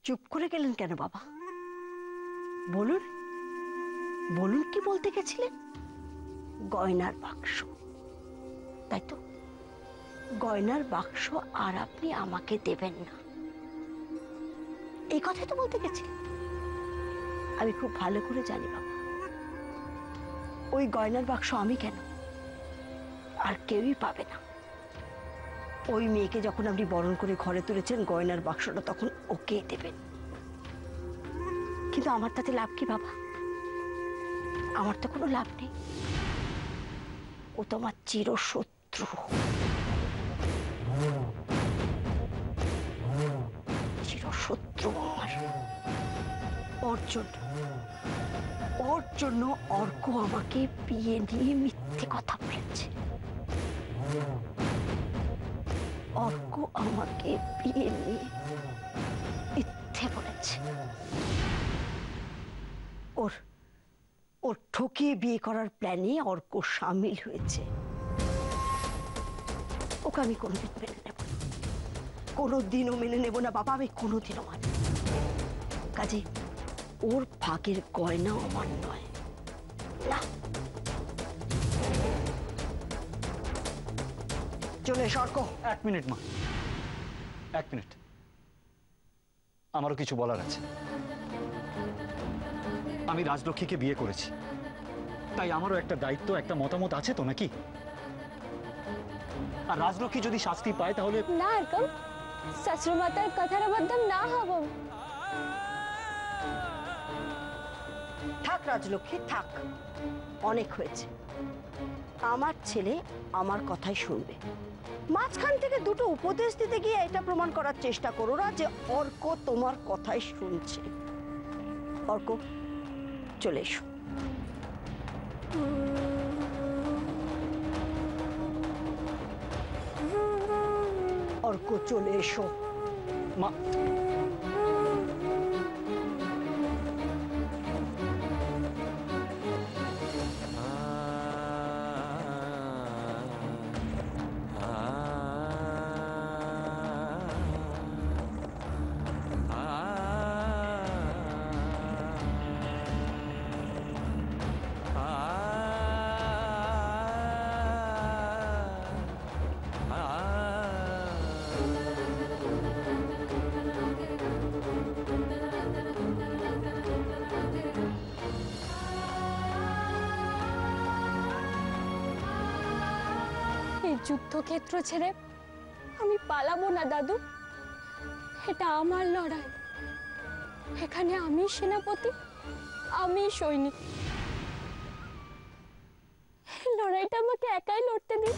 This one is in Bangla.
চুপ করে গেলেন কেন বাবা? বলুন, বলুন কি বলতে গেছিলেন? গয়নার বাক্স, তাই তো? গয়নার বাক্স আর আপনি আমাকে দেবেন না, এই কথাই তো বলতে গেছিলেন। আমি খুব ভালো করে জানি বাবা, ওই গয়নার বাক্স আমি কেন, আর কেউই পাবে না। ওই মেয়েকে যখন আপনি বরণ করে ঘরে তুলেছেন, গয়নার বাক্সটা তখন ওকেই দেবেন। কিন্তু আমার তাতে লাভ কি বাবা? আমার তো কোনো লাভ নেই। ও তোমার চিরশত্রু, চিরশত্রু আমার। ওর জন্য অর্ক আমাকে বিয়ে নিয়ে মিথ্যে কথা বলেছে। অর্ক আমাকে বিয়ে নিয়ে মিথ্যে বলেছে। ওর ঠকিয়ে বিয়ে করার প্ল্যানে অর্ক সামিল হয়েছে। ওকে আমি কোনোদিন মেনে নেব না, কোনোদিনও মেনে নেব না বাবা, আমি কোনোদিনও মানে। কাজে ওর ভাগের গয়নাও আমার নয়। না, চলে এসো অর্ক। 1 মিনিট মা, 1 মিনিট, আমারও কিছু বলার আছে। আমি রাজলক্ষ্মীকে বিয়ে করেছি, তাই আমারও একটা দায়িত্ব, একটা মতামত আছে তো নাকি? আর রাজলক্ষ্মী যদি শাস্তি পায় তাহলে না এরকম শাশুড়িমাতার কথার বদনাম না হব। থাক রাজলক্ষ্মী থাক, অনেক হয়েছে। আমার ছেলে আমার কথাই শুনবে। মাঝখান থেকে দুটো উপদেশ দিতে গিয়ে এটা প্রমাণ করার চেষ্টা করো না যে অর্ক তোমার কথাই শুনছে। অর্ক, চলে এসো। অর্ক, চলে এসো। মা, যুদ্ধক্ষেত্র ছেড়ে আমি পালাবো না দাদু, এটা আমার লড়াই। এখানে আমি সেনাপতি, আমি সৈনিক। লড়াইটা আমাকে একাই লড়তে দিন।